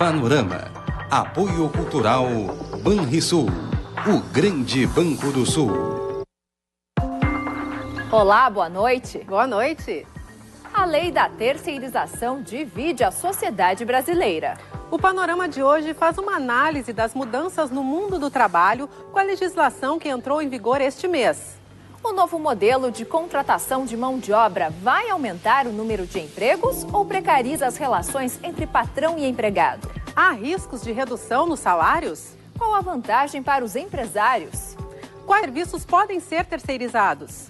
Panorama. Apoio Cultural Banrisul, o grande Banco do Sul. Olá, boa noite. Boa noite. A lei da terceirização divide a sociedade brasileira. O Panorama de hoje faz uma análise das mudanças no mundo do trabalho com a legislação que entrou em vigor este mês. O novo modelo de contratação de mão de obra vai aumentar o número de empregos ou precariza as relações entre patrão e empregado? Há riscos de redução nos salários? Qual a vantagem para os empresários? Quais serviços podem ser terceirizados?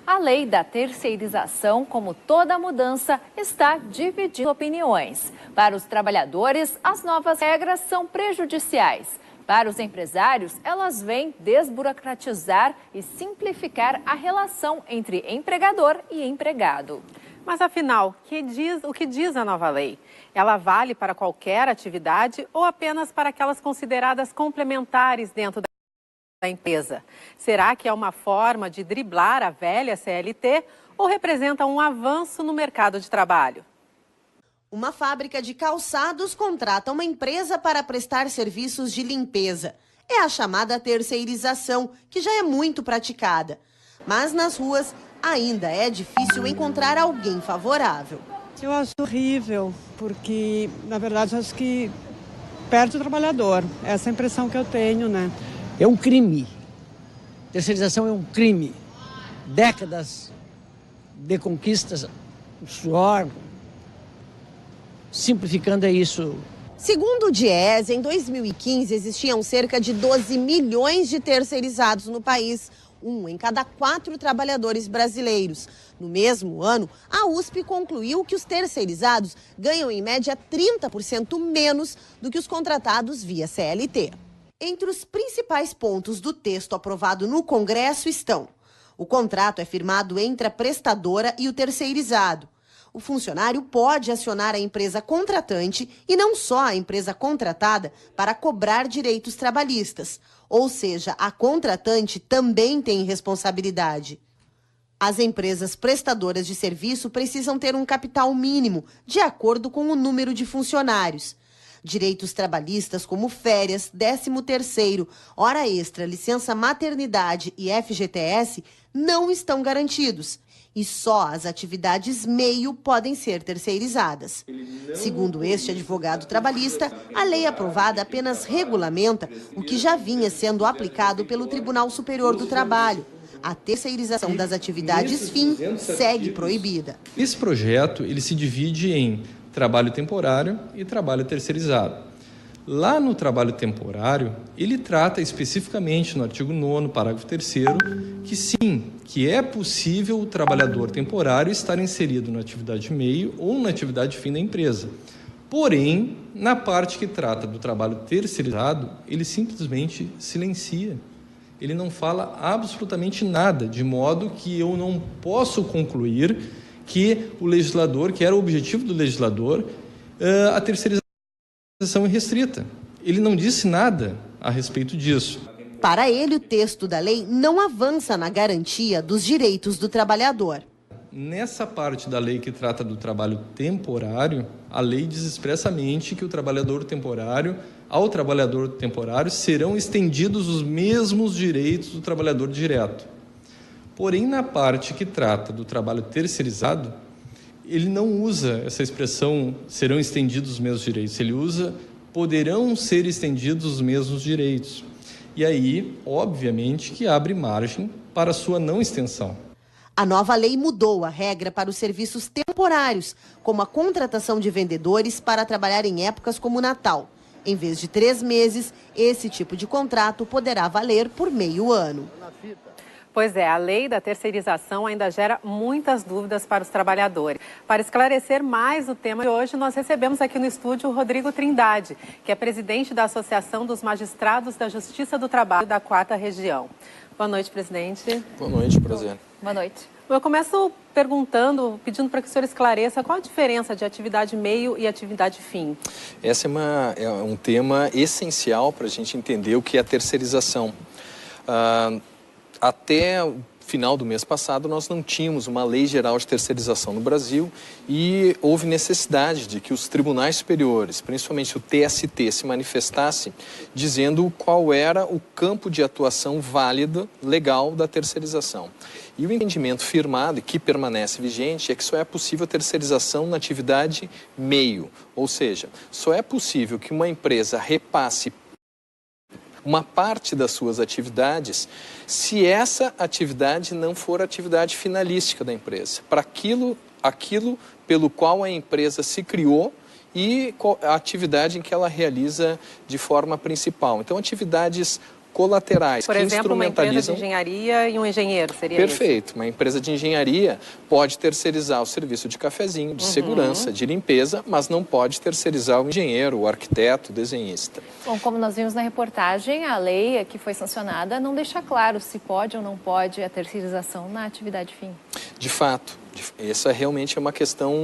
A lei da terceirização, como toda mudança, está dividindo opiniões. Para os trabalhadores, as novas regras são prejudiciais. Para os empresários, elas vêm desburocratizar e simplificar a relação entre empregador e empregado. Mas afinal, o que diz a nova lei? Ela vale para qualquer atividade ou apenas para aquelas consideradas complementares dentro da empresa? Será que é uma forma de driblar a velha CLT ou representa um avanço no mercado de trabalho? Uma fábrica de calçados contrata uma empresa para prestar serviços de limpeza. É a chamada terceirização, que já é muito praticada. Mas nas ruas ainda é difícil encontrar alguém favorável. Eu acho horrível, porque, na verdade, acho que perde o trabalhador. Essa é a impressão que eu tenho, né? É um crime. Terceirização é um crime. Décadas de conquistas, suor. Simplificando é isso. Segundo o DIEESE, em 2015 existiam cerca de 12 milhões de terceirizados no país, 1 em cada 4 trabalhadores brasileiros. No mesmo ano, a USP concluiu que os terceirizados ganham em média 30% menos do que os contratados via CLT. Entre os principais pontos do texto aprovado no Congresso estão: o contrato é firmado entre a prestadora e o terceirizado. O funcionário pode acionar a empresa contratante e não só a empresa contratada para cobrar direitos trabalhistas. Ou seja, a contratante também tem responsabilidade. As empresas prestadoras de serviço precisam ter um capital mínimo, de acordo com o número de funcionários. Direitos trabalhistas como férias, 13º, hora extra, licença maternidade e FGTS não estão garantidos. E só as atividades meio podem ser terceirizadas. Segundo este advogado trabalhista, a lei aprovada apenas regulamenta o que já vinha sendo aplicado pelo Tribunal Superior do Trabalho. A terceirização das atividades fim segue proibida. Esse projeto ele se divide em trabalho temporário e trabalho terceirizado. Lá no trabalho temporário, ele trata especificamente no artigo 9º, parágrafo 3º, que sim, que é possível o trabalhador temporário estar inserido na atividade meio ou na atividade fim da empresa. Porém, na parte que trata do trabalho terceirizado, ele simplesmente silencia. Ele não fala absolutamente nada, de modo que eu não posso concluir que o legislador, que era o objetivo do legislador, a terceirização irrestrita. Ele não disse nada a respeito disso. Para ele, o texto da lei não avança na garantia dos direitos do trabalhador. Nessa parte da lei que trata do trabalho temporário, a lei diz expressamente que ao trabalhador temporário serão estendidos os mesmos direitos do trabalhador direto. Porém, na parte que trata do trabalho terceirizado, ele não usa essa expressão serão estendidos os mesmos direitos, ele usa poderão ser estendidos os mesmos direitos. E aí, obviamente, que abre margem para a sua não extensão. A nova lei mudou a regra para os serviços temporários, como a contratação de vendedores para trabalhar em épocas como o Natal. Em vez de 3 meses, esse tipo de contrato poderá valer por meio ano. Pois é, a lei da terceirização ainda gera muitas dúvidas para os trabalhadores. Para esclarecer mais o tema de hoje, nós recebemos aqui no estúdio o Rodrigo Trindade, que é presidente da Associação dos Magistrados da Justiça do Trabalho da 4ª Região. Boa noite, presidente. Boa noite, prazer. Boa noite. Eu começo pedindo para que o senhor esclareça qual a diferença de atividade meio e atividade fim. Esse é um tema essencial para a gente entender o que é a terceirização. Até final do mês passado, nós não tínhamos uma lei geral de terceirização no Brasil e houve necessidade de que os tribunais superiores, principalmente o TST, se manifestasse dizendo qual era o campo de atuação válido, legal da terceirização. E o entendimento firmado, e que permanece vigente, é que só é possível terceirização na atividade meio, ou seja, só é possível que uma empresa repasse uma parte das suas atividades, se essa atividade não for atividade finalística da empresa, para aquilo pelo qual a empresa se criou e a atividade em que ela realiza de forma principal. Então, atividades colaterais. Por exemplo, uma empresa de engenharia e um engenheiro, seria Perfeito. isso? Uma empresa de engenharia pode terceirizar o serviço de cafezinho, de segurança, de limpeza, mas não pode terceirizar o engenheiro, o arquiteto, o desenhista. Bom, como nós vimos na reportagem, a lei que foi sancionada não deixa claro se pode ou não pode a terceirização na atividade fim. De fato, essa realmente é uma questão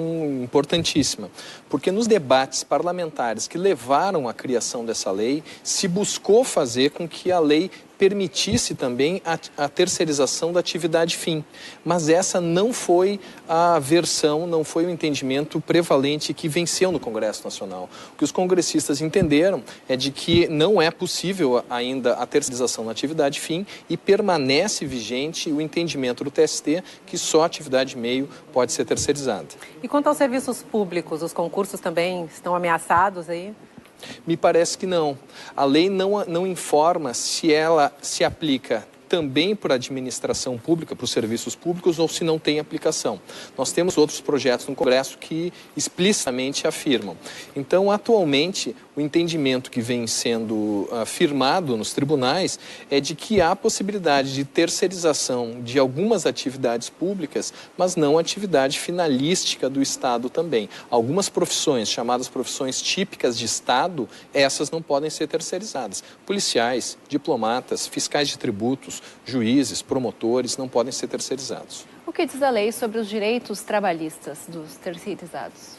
importantíssima, porque nos debates parlamentares que levaram à criação dessa lei, se buscou fazer com que a lei permitisse também a terceirização da atividade fim. Mas essa não foi a versão, não foi o entendimento prevalente que venceu no Congresso Nacional. O que os congressistas entenderam é de que não é possível ainda a terceirização na atividade fim e permanece vigente o entendimento do TST que só a atividade meio pode ser terceirizada. E quanto aos serviços públicos, os concursos também estão ameaçados aí? Me parece que não. A lei não informa se ela se aplica também para a administração pública, para os serviços públicos, ou se não tem aplicação. Nós temos outros projetos no Congresso que explicitamente afirmam. Então, atualmente, o entendimento que vem sendo firmado nos tribunais é de que há possibilidade de terceirização de algumas atividades públicas, mas não atividade finalística do Estado também. Algumas profissões, chamadas profissões típicas de Estado, essas não podem ser terceirizadas. Policiais, diplomatas, fiscais de tributos, juízes, promotores, não podem ser terceirizados. O que diz a lei sobre os direitos trabalhistas dos terceirizados?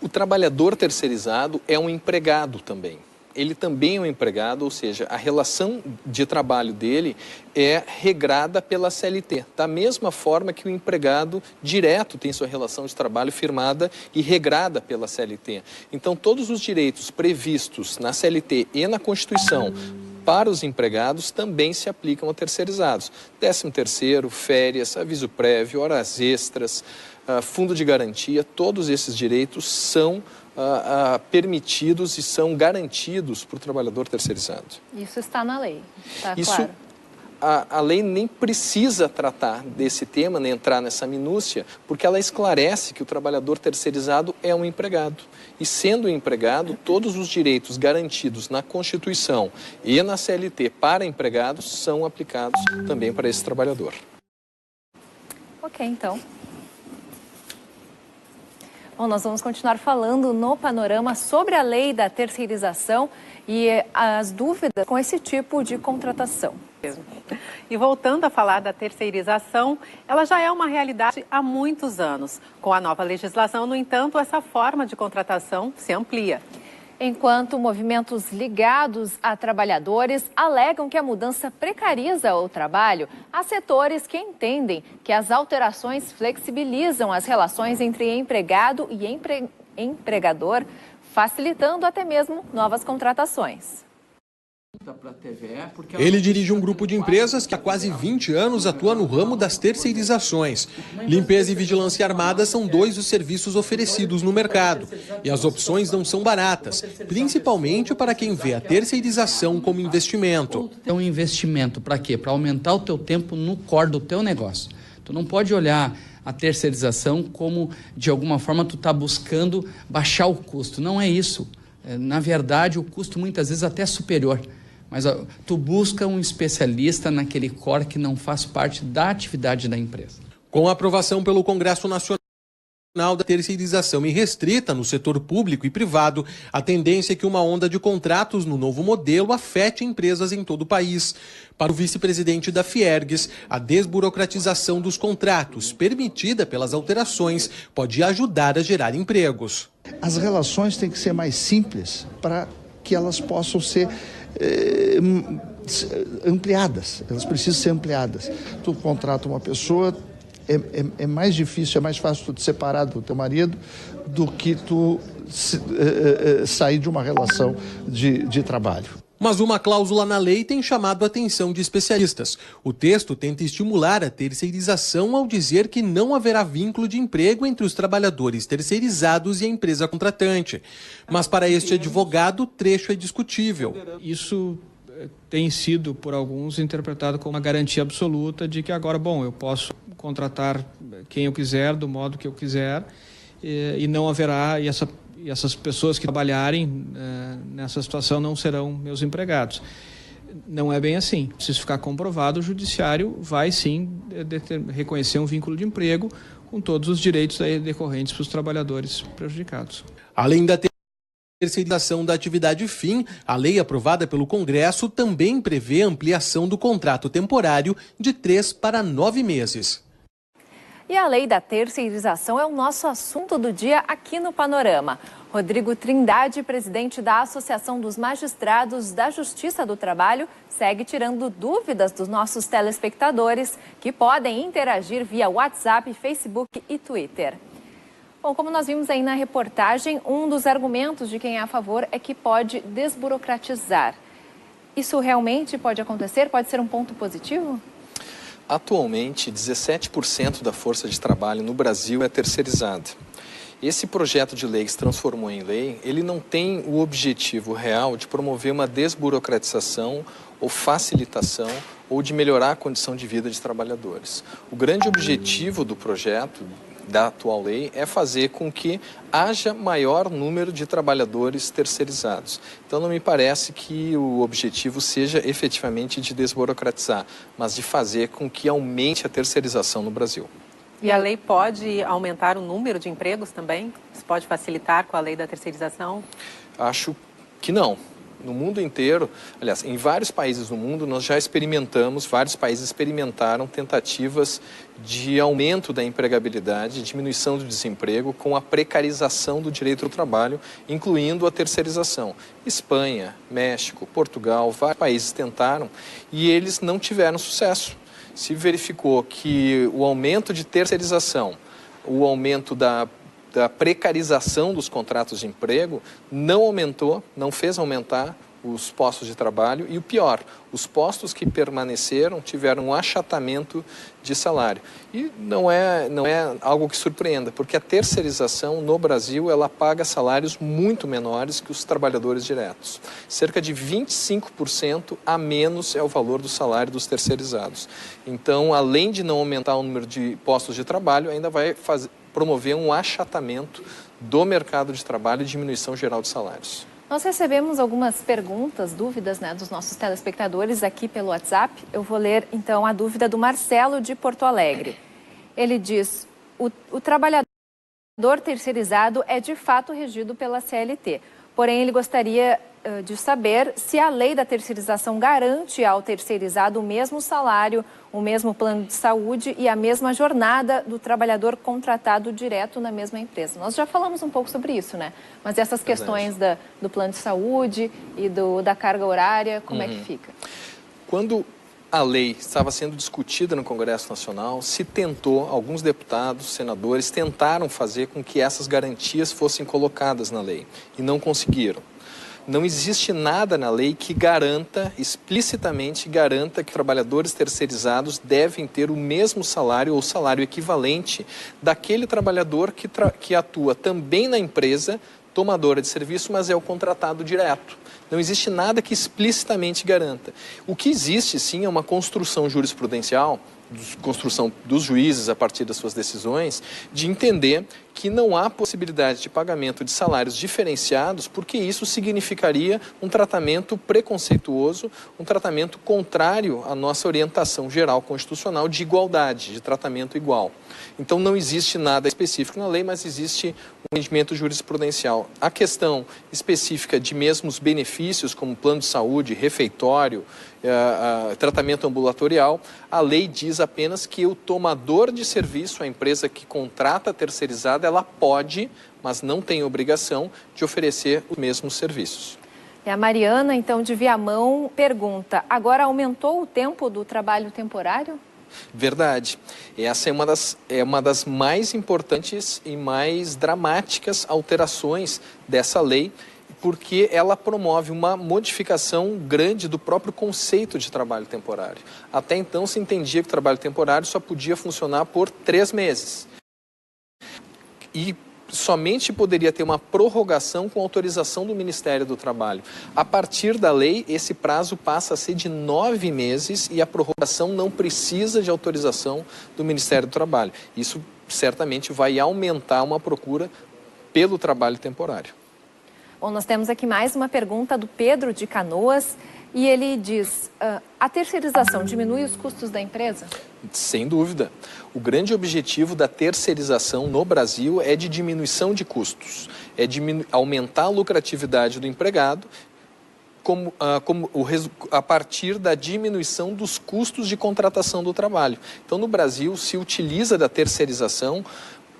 O trabalhador terceirizado é um empregado também. Ele também é um empregado, ou seja, a relação de trabalho dele é regrada pela CLT, da mesma forma que o empregado direto tem sua relação de trabalho firmada e regrada pela CLT. Então, todos os direitos previstos na CLT e na Constituição para os empregados também se aplicam a terceirizados. 13º, férias, aviso prévio, horas extras, fundo de garantia, todos esses direitos são permitidos e são garantidos para o trabalhador terceirizado. Isso está na lei, está Isso, claro. A lei nem precisa tratar desse tema, nem entrar nessa minúcia, porque ela esclarece que o trabalhador terceirizado é um empregado. E sendo um empregado, todos os direitos garantidos na Constituição e na CLT para empregados são aplicados também para esse trabalhador. Ok, então. Bom, nós vamos continuar falando no Panorama sobre a lei da terceirização e as dúvidas com esse tipo de contratação. E voltando a falar da terceirização, ela já é uma realidade há muitos anos. Com a nova legislação, no entanto, essa forma de contratação se amplia. Enquanto movimentos ligados a trabalhadores alegam que a mudança precariza o trabalho, há setores que entendem que as alterações flexibilizam as relações entre empregado e empregador, facilitando até mesmo novas contratações. Ele dirige um grupo de empresas que há quase 20 anos atua no ramo das terceirizações. Limpeza e vigilância armada são dois dos serviços oferecidos no mercado. E as opções não são baratas, principalmente para quem vê a terceirização como investimento. É um investimento para quê? Para aumentar o teu tempo no core do teu negócio. Tu não pode olhar a terceirização como, de alguma forma, tu está buscando baixar o custo. Não é isso. Na verdade, o custo muitas vezes até é superior. Mas tu busca um especialista naquele core que não faz parte da atividade da empresa. Com a aprovação pelo Congresso Nacional da terceirização irrestrita no setor público e privado, a tendência é que uma onda de contratos no novo modelo afete empresas em todo o país. Para o vice-presidente da Fiergues, a desburocratização dos contratos, permitida pelas alterações, pode ajudar a gerar empregos. As relações têm que ser mais simples para que elas possam ser ampliadas, elas precisam ser ampliadas. Tu contrata uma pessoa, é mais difícil, é mais fácil tu te separar do teu marido do que tu sair de uma relação de trabalho. Mas uma cláusula na lei tem chamado a atenção de especialistas. O texto tenta estimular a terceirização ao dizer que não haverá vínculo de emprego entre os trabalhadores terceirizados e a empresa contratante. Mas para este advogado, o trecho é discutível. Isso tem sido, por alguns, interpretado como uma garantia absoluta de que agora, eu posso contratar quem eu quiser, do modo que eu quiser, e não haverá, e essas pessoas que trabalharem nessa situação não serão meus empregados. Não é bem assim. Se isso ficar comprovado, o judiciário vai sim reconhecer um vínculo de emprego com todos os direitos decorrentes para os trabalhadores prejudicados. Além da terceirização da atividade fim, a lei aprovada pelo Congresso também prevê ampliação do contrato temporário de 3 para 9 meses. E a lei da terceirização é o nosso assunto do dia aqui no Panorama. Rodrigo Trindade, presidente da Associação dos Magistrados da Justiça do Trabalho, segue tirando dúvidas dos nossos telespectadores, que podem interagir via WhatsApp, Facebook e Twitter. Bom, como nós vimos aí na reportagem, um dos argumentos de quem é a favor é que pode desburocratizar. Isso realmente pode acontecer? Pode ser um ponto positivo? Atualmente, 17% da força de trabalho no Brasil é terceirizada. Esse projeto de lei que se transformou em lei, ele não tem o objetivo real de promover uma desburocratização ou facilitação ou de melhorar a condição de vida de trabalhadores. O grande objetivo do projeto, da atual lei, é fazer com que haja maior número de trabalhadores terceirizados. Então não me parece que o objetivo seja efetivamente de desburocratizar, mas de fazer com que aumente a terceirização no Brasil. E a lei pode aumentar o número de empregos também? Isso pode facilitar com a lei da terceirização? Acho que não. No mundo inteiro, aliás, em vários países do mundo, nós já experimentamos, vários países experimentaram tentativas de aumento da empregabilidade, diminuição do desemprego, com a precarização do direito ao trabalho, incluindo a terceirização. Espanha, México, Portugal, vários países tentaram e eles não tiveram sucesso. Se verificou que o aumento de terceirização, o aumento da precarização dos contratos de emprego não aumentou, não fez aumentar os postos de trabalho e o pior, os postos que permaneceram tiveram um achatamento de salário. E não é algo que surpreenda, porque a terceirização no Brasil ela paga salários muito menores que os trabalhadores diretos. Cerca de 25% a menos é o valor do salário dos terceirizados. Então, além de não aumentar o número de postos de trabalho, ainda vai promover um achatamento do mercado de trabalho e diminuição geral de salários. Nós recebemos algumas perguntas, dúvidas dos nossos telespectadores aqui pelo WhatsApp. Eu vou ler, então, a dúvida do Marcelo de Porto Alegre. Ele diz, o trabalhador terceirizado é de fato regido pela CLT. Porém, ele gostaria de saber se a lei da terceirização garante ao terceirizado o mesmo salário, o mesmo plano de saúde e a mesma jornada do trabalhador contratado direto na mesma empresa. Nós já falamos um pouco sobre isso, né? Mas essas questões do plano de saúde e da carga horária, como é que fica? Quando a lei estava sendo discutida no Congresso Nacional, se tentou, alguns deputados, senadores, tentaram fazer com que essas garantias fossem colocadas na lei e não conseguiram. Não existe nada na lei que explicitamente garanta que trabalhadores terceirizados devem ter o mesmo salário ou salário equivalente daquele trabalhador que atua também na empresa tomadora de serviço, mas é o contratado direto. Não existe nada que explicitamente garanta. O que existe, sim, é uma construção jurisprudencial, construção dos juízes a partir das suas decisões, de entender que não há possibilidade de pagamento de salários diferenciados, porque isso significaria um tratamento preconceituoso, um tratamento contrário à nossa orientação geral constitucional de igualdade, de tratamento igual. Então não existe nada específico na lei, mas existe um entendimento jurisprudencial. A questão específica de mesmos benefícios, como plano de saúde, refeitório, tratamento ambulatorial, a lei diz apenas que o tomador de serviço, a empresa que contrata terceirizada, ela pode, mas não tem obrigação de oferecer os mesmos serviços. E a Mariana, então, de Viamão, pergunta, agora aumentou o tempo do trabalho temporário? Verdade. Essa é uma das mais importantes e mais dramáticas alterações dessa lei, porque ela promove uma modificação grande do próprio conceito de trabalho temporário. Até então se entendia que o trabalho temporário só podia funcionar por 3 meses. E somente poderia ter uma prorrogação com autorização do Ministério do Trabalho. A partir da lei, esse prazo passa a ser de 9 meses e a prorrogação não precisa de autorização do Ministério do Trabalho. Isso certamente vai aumentar uma procura pelo trabalho temporário. Bom, nós temos aqui mais uma pergunta do Pedro de Canoas e ele diz, a terceirização diminui os custos da empresa? Sem dúvida. O grande objetivo da terceirização no Brasil é de diminuição de custos, é aumentar a lucratividade do empregado a partir da diminuição dos custos de contratação do trabalho. Então, no Brasil, se utiliza da terceirização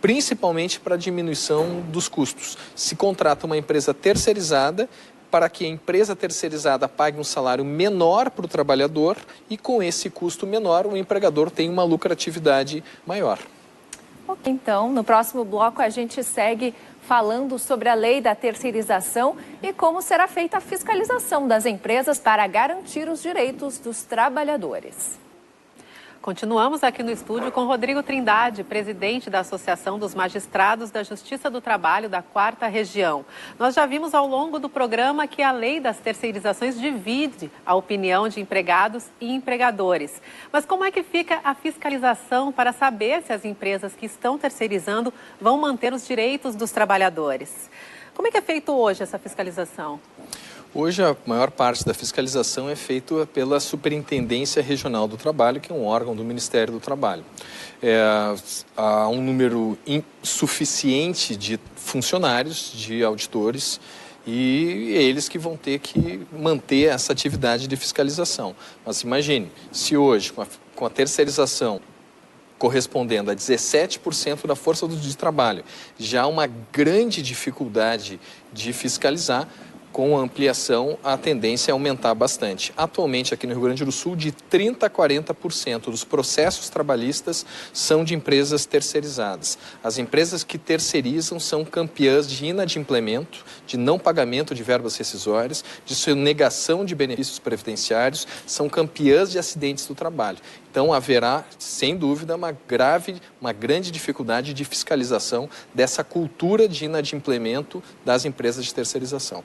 principalmente para a diminuição dos custos. Se contrata uma empresa terceirizada para que a empresa terceirizada pague um salário menor para o trabalhador e com esse custo menor o empregador tem uma lucratividade maior. Ok, então, no próximo bloco a gente segue falando sobre a lei da terceirização e como será feita a fiscalização das empresas para garantir os direitos dos trabalhadores. Continuamos aqui no estúdio com Rodrigo Trindade, presidente da Associação dos Magistrados da Justiça do Trabalho da 4ª Região. Nós já vimos ao longo do programa que a lei das terceirizações divide a opinião de empregados e empregadores. Mas como é que fica a fiscalização para saber se as empresas que estão terceirizando vão manter os direitos dos trabalhadores? Como é que é feito hoje essa fiscalização? Hoje, a maior parte da fiscalização é feita pela Superintendência Regional do Trabalho, que é um órgão do Ministério do Trabalho. Há um número insuficiente de funcionários, de auditores, e eles que vão ter que manter essa atividade de fiscalização. Mas imagine, se hoje, com a terceirização correspondendo a 17% da força de trabalho, já há uma grande dificuldade de fiscalizar, com a ampliação, a tendência é aumentar bastante. Atualmente, aqui no Rio Grande do Sul, de 30% a 40% dos processos trabalhistas são de empresas terceirizadas. As empresas que terceirizam são campeãs de inadimplemento, de não pagamento de verbas rescisórias, de sonegação de benefícios previdenciários, são campeãs de acidentes do trabalho. Então, haverá, sem dúvida, uma grande dificuldade de fiscalização dessa cultura de inadimplemento das empresas de terceirização.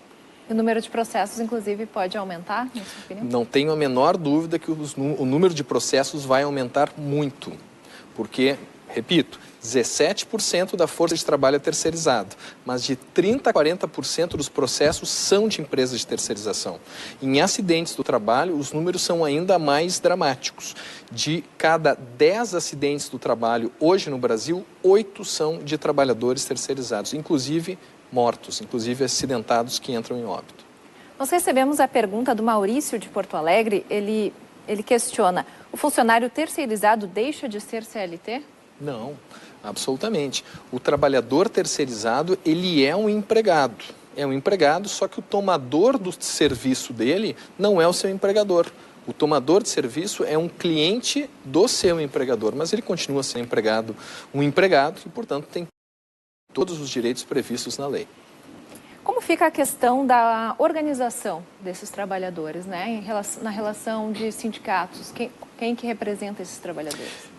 O número de processos, inclusive, pode aumentar, na sua opinião? Não tenho a menor dúvida que o número de processos vai aumentar muito, porque, repito, 17% da força de trabalho é terceirizado, mas de 30% a 40% dos processos são de empresas de terceirização. Em acidentes do trabalho, os números são ainda mais dramáticos. De cada 10 acidentes do trabalho hoje no Brasil, 8 são de trabalhadores terceirizados, inclusive mortos, inclusive acidentados que entram em óbito. Nós recebemos a pergunta do Maurício de Porto Alegre, ele questiona, o funcionário terceirizado deixa de ser CLT? Não, absolutamente. O trabalhador terceirizado, ele é um empregado. É um empregado, só que o tomador do serviço dele não é o seu empregador. O tomador de serviço é um cliente do seu empregador, mas ele continua sendo um empregado e, portanto, tem todos os direitos previstos na lei. Como fica a questão da organização desses trabalhadores, né? Na relação de sindicatos? Quem que representa esses trabalhadores?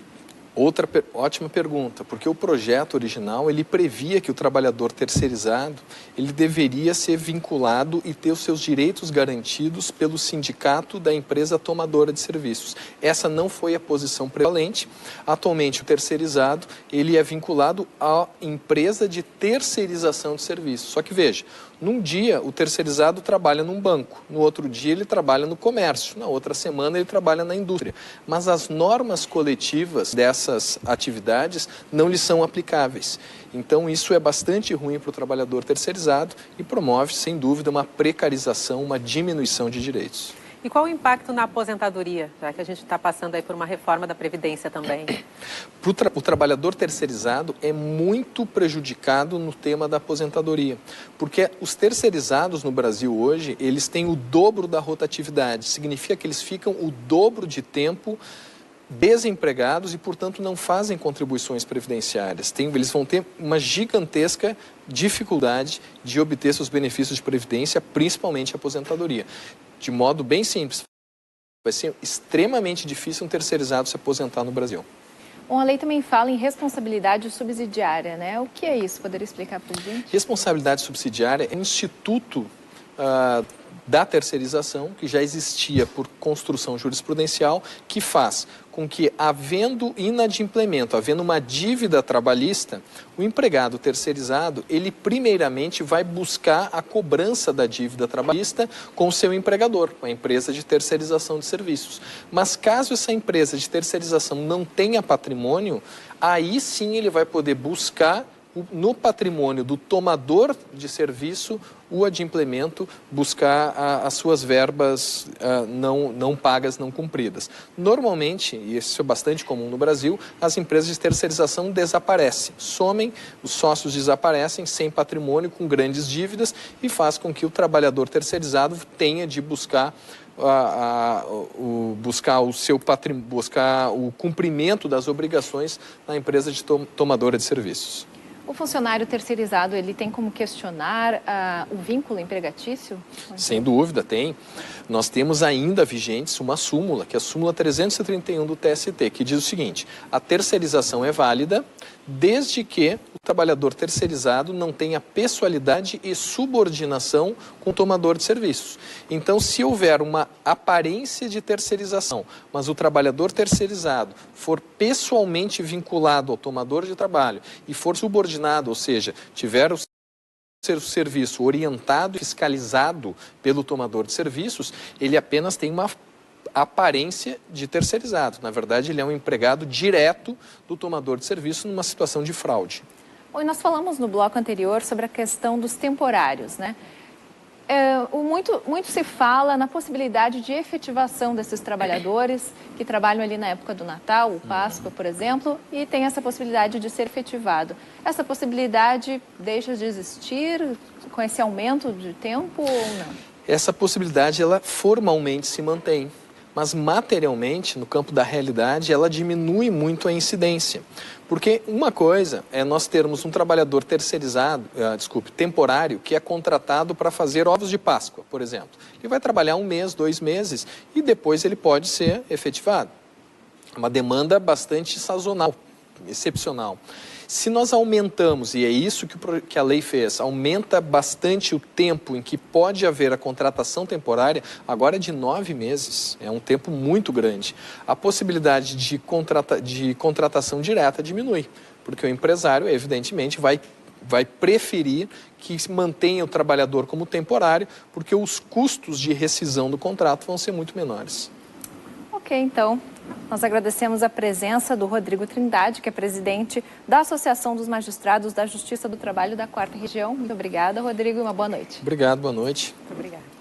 Outra ótima pergunta, porque o projeto original, ele previa que o trabalhador terceirizado, ele deveria ser vinculado e ter os seus direitos garantidos pelo sindicato da empresa tomadora de serviços. Essa não foi a posição prevalente. Atualmente, o terceirizado, ele é vinculado à empresa de terceirização de serviços. Só que veja, num dia o terceirizado trabalha num banco, no outro dia ele trabalha no comércio, na outra semana ele trabalha na indústria. Mas as normas coletivas dessas atividades não lhe são aplicáveis. Então isso é bastante ruim para o trabalhador terceirizado e promove, sem dúvida, uma precarização, uma diminuição de direitos. E qual o impacto na aposentadoria, já que a gente está passando aí por uma reforma da Previdência também? O trabalhador terceirizado é muito prejudicado no tema da aposentadoria, porque os terceirizados no Brasil hoje, eles têm o dobro da rotatividade, significa que eles ficam o dobro de tempo desempregados e, portanto, não fazem contribuições previdenciárias. Eles vão ter uma gigantesca dificuldade de obter seus benefícios de previdência, principalmente a aposentadoria. De modo bem simples, vai ser extremamente difícil um terceirizado se aposentar no Brasil. Bom, a lei também fala em responsabilidade subsidiária, né? O que é isso? Poderia explicar para a gente? Responsabilidade subsidiária é um instituto da terceirização, que já existia por construção jurisprudencial, que faz com que, havendo inadimplemento, havendo uma dívida trabalhista, o empregado terceirizado, ele primeiramente vai buscar a cobrança da dívida trabalhista com o seu empregador, com a empresa de terceirização de serviços. Mas caso essa empresa de terceirização não tenha patrimônio, aí sim ele vai poder buscar no patrimônio do tomador de serviço o adimplemento, buscar as suas verbas não pagas, não cumpridas. Normalmente, e isso é bastante comum no Brasil, as empresas de terceirização desaparecem, somem, os sócios desaparecem sem patrimônio, com grandes dívidas, e faz com que o trabalhador terceirizado tenha de buscar buscar o cumprimento das obrigações na empresa de tomadora de serviços. O funcionário terceirizado, ele tem como questionar o vínculo empregatício? Sem dúvida, tem. Nós temos ainda vigentes uma súmula, que é a súmula 331 do TST, que diz o seguinte: a terceirização é válida desde que o trabalhador terceirizado não tenha pessoalidade e subordinação com o tomador de serviços. Então, se houver uma aparência de terceirização, mas o trabalhador terceirizado for pessoalmente vinculado ao tomador de trabalho e for subordinado, ou seja, tiver o seu serviço orientado e fiscalizado pelo tomador de serviços, ele apenas tem uma aparência de terceirizado. Na verdade, ele é um empregado direto do tomador de serviço numa situação de fraude. Bom, e nós falamos no bloco anterior sobre a questão dos temporários, né? Muito se fala na possibilidade de efetivação desses trabalhadores que trabalham ali na época do Natal, o Páscoa, por exemplo, e tem essa possibilidade de ser efetivado. Essa possibilidade deixa de existir com esse aumento de tempo ou não? Essa possibilidade, ela formalmente se mantém, mas materialmente, no campo da realidade, ela diminui muito a incidência. Porque uma coisa é nós termos um trabalhador temporário, que é contratado para fazer ovos de Páscoa, por exemplo. Ele vai trabalhar 1 mês, 2 meses e depois ele pode ser efetivado. É uma demanda bastante sazonal, excepcional. Se nós aumentamos, e é isso que a lei fez, aumenta bastante o tempo em que pode haver a contratação temporária, agora é de 9 meses, é um tempo muito grande. A possibilidade de contratação direta diminui, porque o empresário, evidentemente, vai preferir que se mantenha o trabalhador como temporário, porque os custos de rescisão do contrato vão ser muito menores. Ok, então, nós agradecemos a presença do Rodrigo Trindade, que é presidente da Associação dos Magistrados da Justiça do Trabalho da 4ª Região. Muito obrigada, Rodrigo, e uma boa noite. Obrigado, boa noite. Muito obrigada.